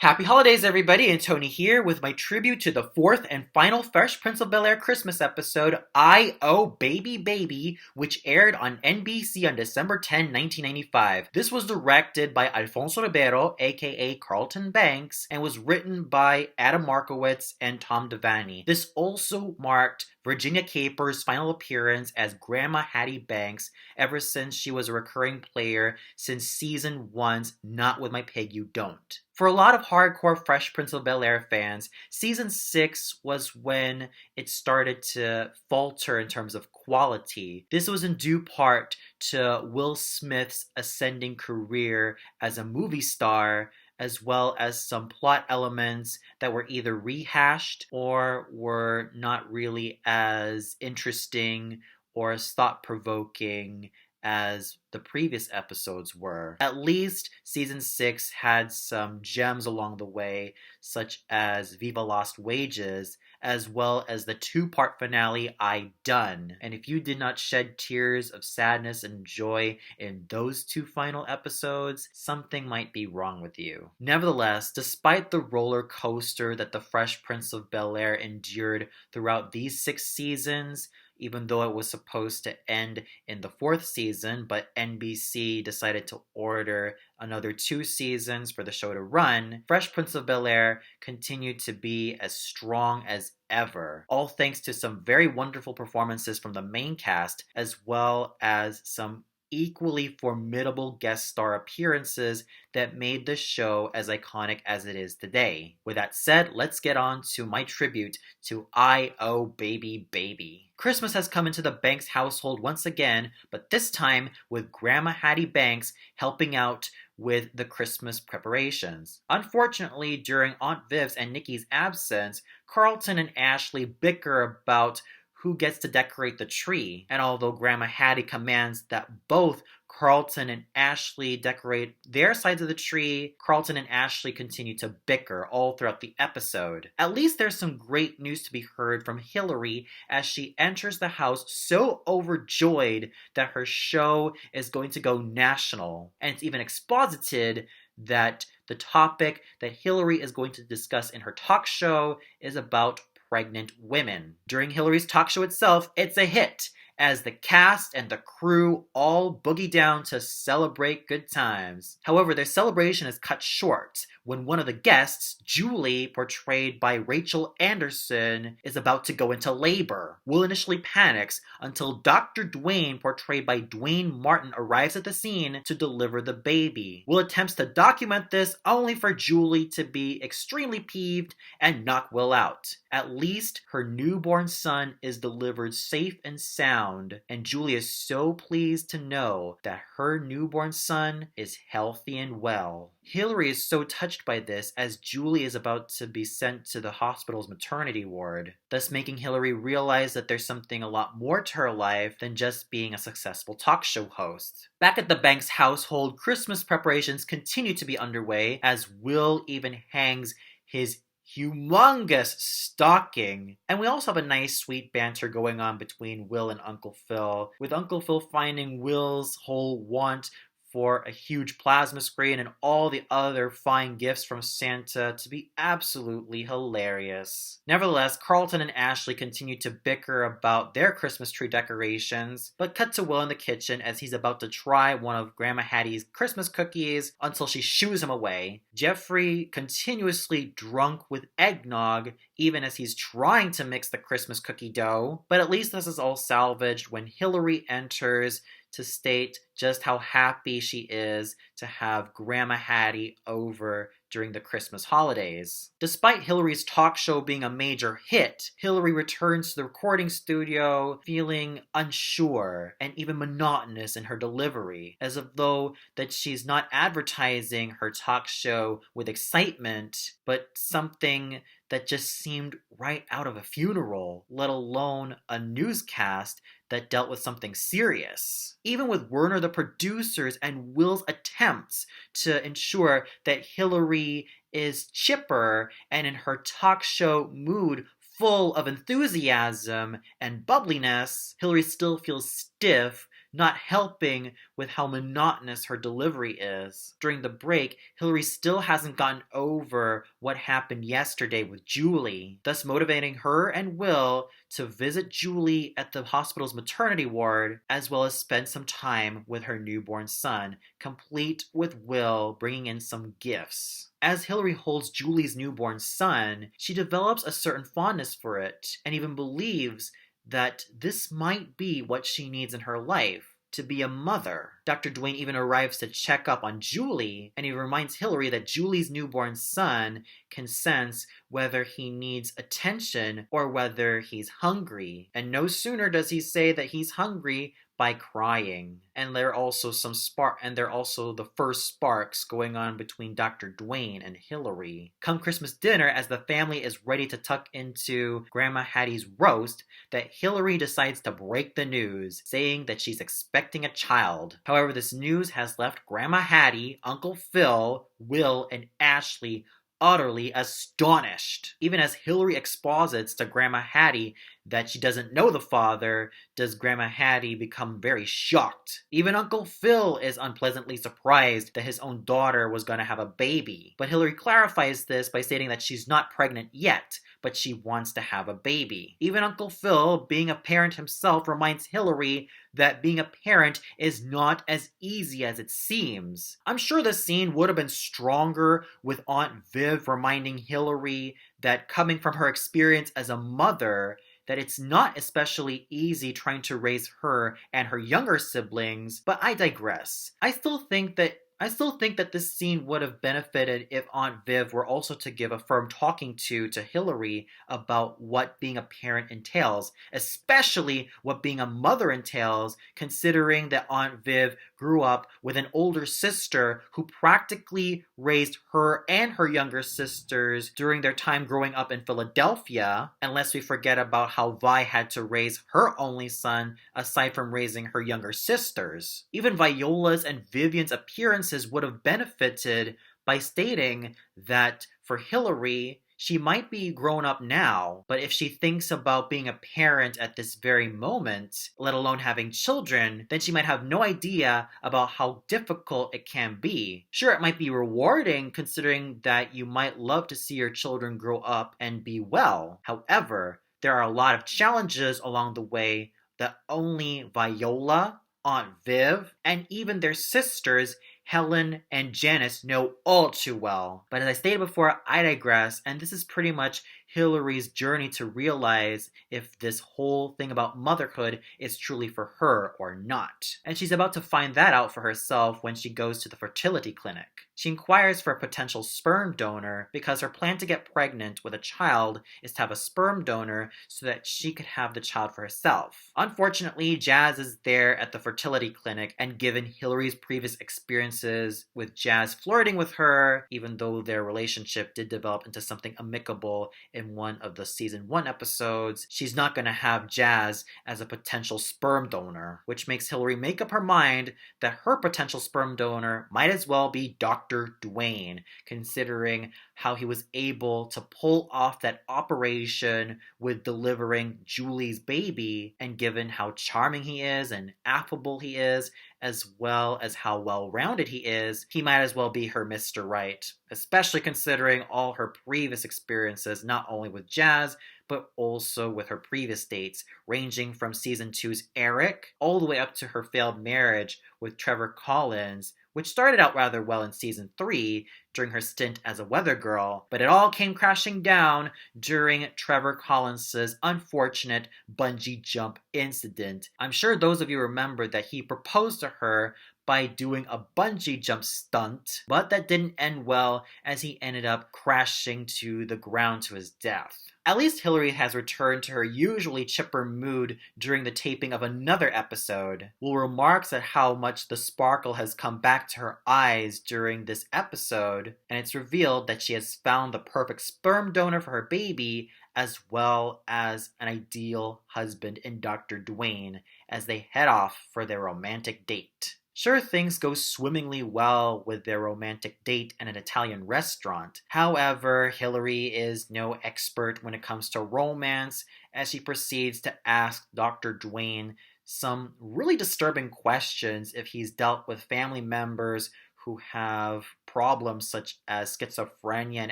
Happy holidays, everybody, and Tony here with my tribute to the fourth and final Fresh Prince of Bel-Air Christmas episode, I Oh Baby Baby, which aired on NBC on December 10, 1995. This was directed by Alfonso Ribeiro, aka Carlton Banks, and was written by Adam Markowitz and Tom Devaney. This also marked Virginia Caper's final appearance as Grandma Hattie Banks ever since she was a recurring player since season 1's Not With My Pig You Don't. For a lot of hardcore Fresh Prince of Bel-Air fans, season 6 was when it started to falter in terms of quality. This was in due part to Will Smith's ascending career as a movie star, as well as some plot elements that were either rehashed or were not really as interesting or as thought-provoking as the previous episodes were. At least season 6 had some gems along the way, such as Viva Lost Wages, as well as the 2-part finale, I Done. And if you did not shed tears of sadness and joy in those 2 final episodes, something might be wrong with you. Nevertheless, despite the roller coaster that the Fresh Prince of Bel-Air endured throughout these 6 seasons, even though it was supposed to end in the 4th season, but NBC decided to order another 2 seasons for the show to run, Fresh Prince of Bel-Air continued to be as strong as ever, all thanks to some very wonderful performances from the main cast, as well as some equally formidable guest star appearances that made the show as iconic as it is today. With that said, let's get on to my tribute to I Oh Baby Baby. Christmas has come into the Banks household once again, but this time with Grandma Hattie Banks helping out with the Christmas preparations. Unfortunately, during Aunt Viv's and Nikki's absence, Carlton and Ashley bicker about who gets to decorate the tree. And although Grandma Hattie commands that both Carlton and Ashley decorate their sides of the tree, Carlton and Ashley continue to bicker all throughout the episode. At least there's some great news to be heard from Hillary as she enters the house so overjoyed that her show is going to go national. And it's even exposited that the topic that Hillary is going to discuss in her talk show is about pregnant women. During Hillary's talk show itself, it's a hit, as the cast and the crew all boogie down to celebrate good times. However, their celebration is cut short when one of the guests, Julie, portrayed by Rachel Anderson, is about to go into labor. Will initially panics until Dr. Dwayne, portrayed by Dwayne Martin, arrives at the scene to deliver the baby. Will attempts to document this only for Julie to be extremely peeved and knock Will out. At least her newborn son is delivered safe and sound, and Julie is so pleased to know that her newborn son is healthy and well. Hillary is so touched by this as Julie is about to be sent to the hospital's maternity ward, thus making Hillary realize that there's something a lot more to her life than just being a successful talk show host. Back at the Banks household, Christmas preparations continue to be underway as Will even hangs his humongous stocking. And we also have a nice sweet banter going on between Will and Uncle Phil, with Uncle Phil finding Will's whole want for a huge plasma screen and all the other fine gifts from Santa to be absolutely hilarious. Nevertheless, Carlton and Ashley continue to bicker about their Christmas tree decorations, but cut to Will in the kitchen as he's about to try one of Grandma Hattie's Christmas cookies until she shoos him away. Jeffrey, continuously drunk with eggnog, even as he's trying to mix the Christmas cookie dough, but at least this is all salvaged when Hillary enters to state just how happy she is to have Grandma Hattie over during the Christmas holidays. Despite Hillary's talk show being a major hit, Hillary returns to the recording studio feeling unsure and even monotonous in her delivery, as though that she's not advertising her talk show with excitement, but something that just seemed right out of a funeral, let alone a newscast that dealt with something serious. Even with Werner the producers and Will's attempts to ensure that Hillary is chipper and in her talk show mood full of enthusiasm and bubbliness, Hillary still feels stiff not helping with how monotonous her delivery is. During the break, Hillary still hasn't gotten over what happened yesterday with Julie, thus motivating her and Will to visit Julie at the hospital's maternity ward, as well as spend some time with her newborn son, complete with Will bringing in some gifts. As Hillary holds Julie's newborn son, she develops a certain fondness for it, and even believes that this might be what she needs in her life, to be a mother. Dr. Duane even arrives to check up on Julie, and he reminds Hillary that Julie's newborn son can sense whether he needs attention or whether he's hungry. And no sooner does he say that he's hungry by crying. And there are also the first sparks going on between Dr. Duane and Hillary. Come Christmas dinner, as the family is ready to tuck into Grandma Hattie's roast, that Hillary decides to break the news, saying that she's expecting a child. However, this news has left Grandma Hattie, Uncle Phil, Will, and Ashley utterly astonished. Even as Hillary exposits to Grandma Hattie that she doesn't know the father, does Grandma Hattie become very shocked. Even Uncle Phil is unpleasantly surprised that his own daughter was going to have a baby. But Hillary clarifies this by stating that she's not pregnant yet, but she wants to have a baby. Even Uncle Phil, being a parent himself, reminds Hillary that being a parent is not as easy as it seems. I'm sure the scene would have been stronger with Aunt Viv reminding Hillary that, coming from her experience as a mother, that it's not especially easy trying to raise her and her younger siblings, but I digress. I still think that this scene would have benefited if Aunt Viv were also to give a firm talking to Hillary about what being a parent entails, especially what being a mother entails, considering that Aunt Viv grew up with an older sister who practically raised her and her younger sisters during their time growing up in Philadelphia, unless we forget about how Vi had to raise her only son aside from raising her younger sisters. Even Viola's and Vivian's appearances would have benefited by stating that for Hillary, she might be grown up now, but if she thinks about being a parent at this very moment, let alone having children, then she might have no idea about how difficult it can be. Sure, it might be rewarding considering that you might love to see your children grow up and be well. However, there are a lot of challenges along the way that only Viola, Aunt Viv, and even their sisters Helen and Janice know all too well. But as I stated before, I digress, and this is pretty much Hillary's journey to realize if this whole thing about motherhood is truly for her or not. And she's about to find that out for herself when she goes to the fertility clinic. She inquires for a potential sperm donor because her plan to get pregnant with a child is to have a sperm donor so that she could have the child for herself. Unfortunately, Jazz is there at the fertility clinic, and given Hillary's previous experiences with Jazz flirting with her, even though their relationship did develop into something amicable in one of the season 1 episodes, she's not going to have Jazz as a potential sperm donor, which makes Hillary make up her mind that her potential sperm donor might as well be Dr. Duane, considering how he was able to pull off that operation with delivering Julie's baby, and given how charming he is and affable he is, as well as how well-rounded he is, he might as well be her Mr. Right, especially considering all her previous experiences, not only with Jazz, but also with her previous dates, ranging from season 2's Eric, all the way up to her failed marriage with Trevor Collins, which started out rather well in season 3 during her stint as a weather girl, but it all came crashing down during Trevor Collins' unfortunate bungee jump incident. I'm sure those of you remember that he proposed to her by doing a bungee jump stunt, but that didn't end well as he ended up crashing to the ground to his death. At least Hillary has returned to her usually chipper mood during the taping of another episode. Will remarks at how much the sparkle has come back to her eyes during this episode, and it's revealed that she has found the perfect sperm donor for her baby, as well as an ideal husband in Dr. Duane, as they head off for their romantic date. Sure, things go swimmingly well with their romantic date in an Italian restaurant. However, Hillary is no expert when it comes to romance, as she proceeds to ask Dr. Duane some really disturbing questions if he's dealt with family members who have problems such as schizophrenia and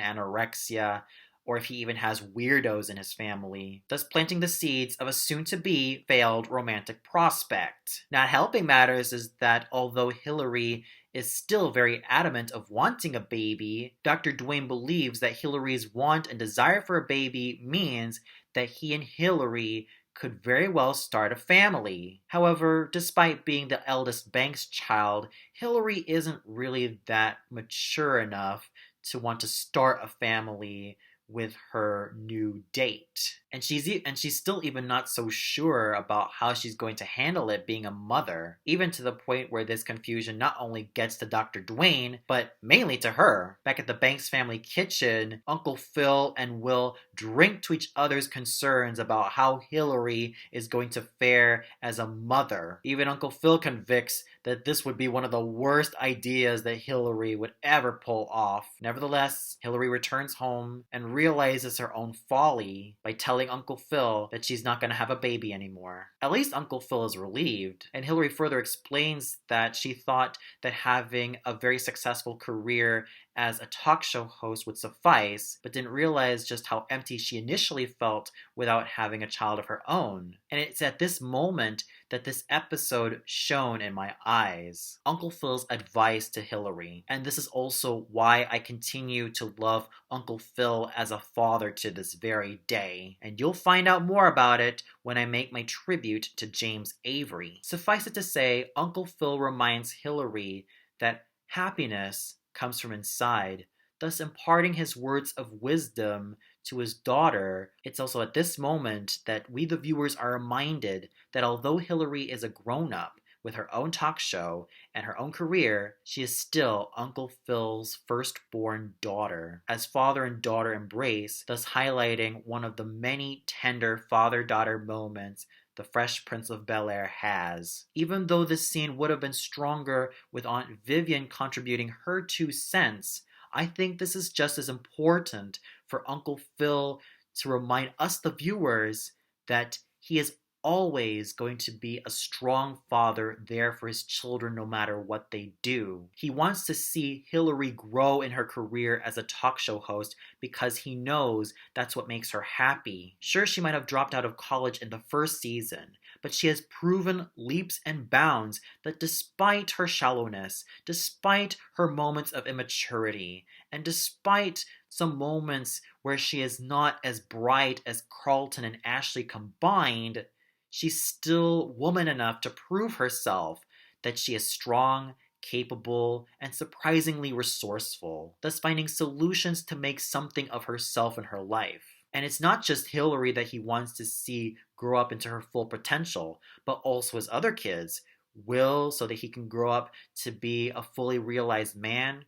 anorexia, or if he even has weirdos in his family, thus planting the seeds of a soon to be failed romantic prospect. Not helping matters is that although Hillary is still very adamant of wanting a baby, Dr. Duane believes that Hillary's want and desire for a baby means that he and Hillary could very well start a family. However, despite being the eldest Banks child, Hillary isn't really that mature enough to want to start a family with her new date. And she's still even not so sure about how she's going to handle it being a mother, even to the point where this confusion not only gets to Dr. Duane, but mainly to her. Back at the Banks family kitchen, Uncle Phil and Will drink to each other's concerns about how Hillary is going to fare as a mother. Even Uncle Phil convicts that this would be one of the worst ideas that Hillary would ever pull off. Nevertheless, Hillary returns home and realizes her own folly by telling Uncle Phil that she's not going to have a baby anymore. At least Uncle Phil is relieved, and Hillary further explains that she thought that having a very successful career as a talk show host would suffice, but didn't realize just how empty she initially felt without having a child of her own. And it's at this moment that this episode shone in my eyes. Uncle Phil's advice to Hillary. And this is also why I continue to love Uncle Phil as a father to this very day. And you'll find out more about it when I make my tribute to James Avery. Suffice it to say, Uncle Phil reminds Hillary that happiness comes from inside, thus imparting his words of wisdom to his daughter. It's also at this moment that we, the viewers, are reminded that although Hillary is a grown-up with her own talk show and her own career, she is still Uncle Phil's firstborn daughter, as father and daughter embrace, thus highlighting one of the many tender father-daughter moments the Fresh Prince of Bel-Air has. Even though this scene would have been stronger with Aunt Vivian contributing her 2 cents, I think this is just as important for Uncle Phil to remind us, the viewers, that he is always going to be a strong father there for his children no matter what they do. He wants to see Hillary grow in her career as a talk show host because he knows that's what makes her happy. Sure, she might have dropped out of college in the first season, but she has proven leaps and bounds that despite her shallowness, despite her moments of immaturity, and despite some moments where she is not as bright as Carlton and Ashley combined, she's still woman enough to prove herself that she is strong, capable, and surprisingly resourceful, thus finding solutions to make something of herself in her life. And it's not just Hillary that he wants to see grow up into her full potential, but also his other kids. Will, so that he can grow up to be a fully realized man.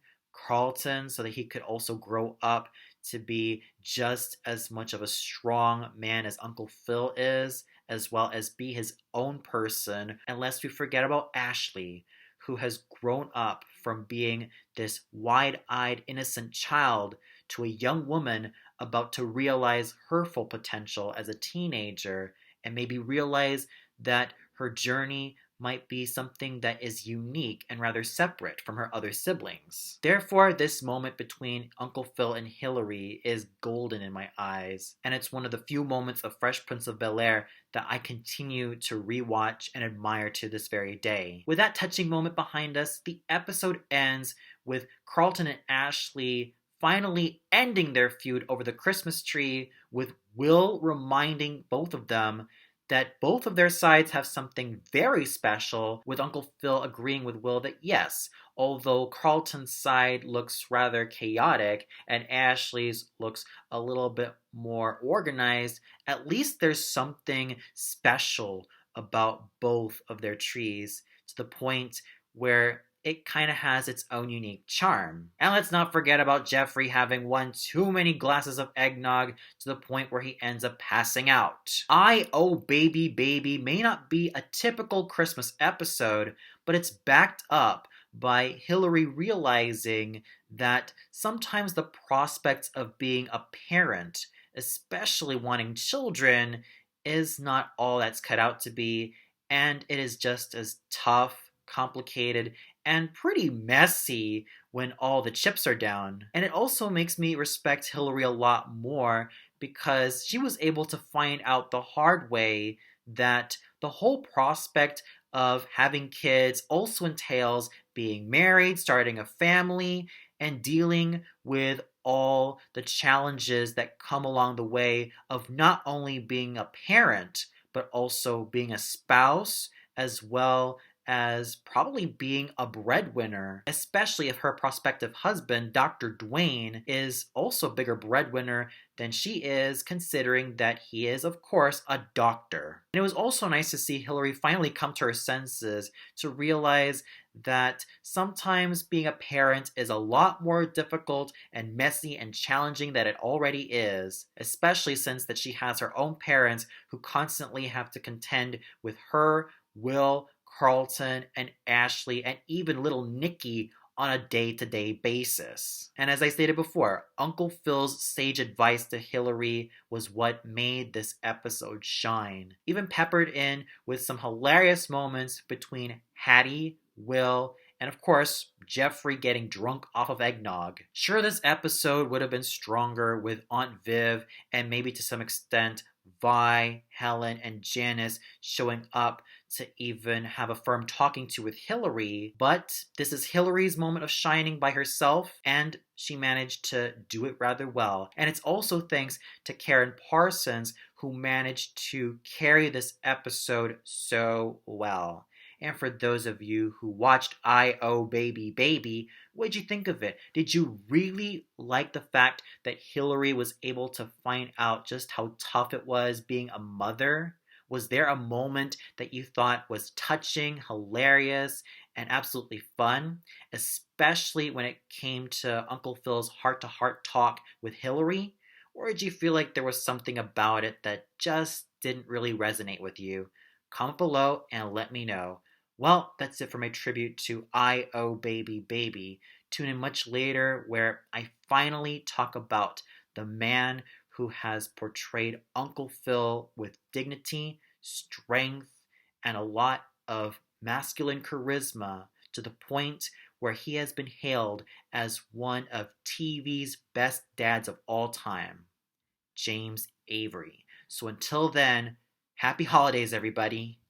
Carlton, so that he could also grow up to be just as much of a strong man as Uncle Phil is, as well as be his own person. And lest we forget about Ashley, who has grown up from being this wide-eyed, innocent child to a young woman about to realize her full potential as a teenager, and maybe realize that her journey might be something that is unique and rather separate from her other siblings. Therefore, this moment between Uncle Phil and Hillary is golden in my eyes, and it's one of the few moments of Fresh Prince of Bel-Air that I continue to rewatch and admire to this very day. With that touching moment behind us, the episode ends with Carlton and Ashley finally ending their feud over the Christmas tree, with Will reminding both of them that both of their sides have something very special, with Uncle Phil agreeing with Will that yes, although Carlton's side looks rather chaotic and Ashley's looks a little bit more organized, at least there's something special about both of their trees, to the point where it kind of has its own unique charm. And let's not forget about Jeffrey having one too many glasses of eggnog to the point where he ends up passing out. I Oh Baby Baby may not be a typical Christmas episode, but it's backed up by Hillary realizing that sometimes the prospects of being a parent, especially wanting children, is not all that's cut out to be, and it is just as tough, complicated, and pretty messy when all the chips are down. And it also makes me respect Hillary a lot more because she was able to find out the hard way that the whole prospect of having kids also entails being married, starting a family, and dealing with all the challenges that come along the way of not only being a parent, but also being a spouse, as well as probably being a breadwinner, especially if her prospective husband, Dr. Dwayne, is also a bigger breadwinner than she is, considering that he is, of course, a doctor. And it was also nice to see Hillary finally come to her senses to realize that sometimes being a parent is a lot more difficult and messy and challenging than it already is, especially since that she has her own parents who constantly have to contend with her, Will, Carlton, and Ashley, and even little Nikki on a day-to-day basis. And as I stated before, Uncle Phil's sage advice to Hillary was what made this episode shine, even peppered in with some hilarious moments between Hattie, Will, and of course, Jeffrey getting drunk off of eggnog. Sure, this episode would have been stronger with Aunt Viv and maybe to some extent Vi, Helen, and Janice showing up to even have a firm talking to with Hillary, but this is Hillary's moment of shining by herself, and she managed to do it rather well. And it's also thanks to Karen Parsons, who managed to carry this episode so well. And for those of you who watched I.O. Baby Baby, what did you think of it? Did you really like the fact that Hillary was able to find out just how tough it was being a mother? Was there a moment that you thought was touching, hilarious, and absolutely fun? Especially when it came to Uncle Phil's heart-to-heart talk with Hillary? Or did you feel like there was something about it that just didn't really resonate with you? Comment below and let me know. Well, that's it for my tribute to I.O. Baby Baby. Tune in much later where I finally talk about the man who has portrayed Uncle Phil with dignity, strength, and a lot of masculine charisma to the point where he has been hailed as one of TV's best dads of all time, James Avery. So until then, happy holidays, everybody.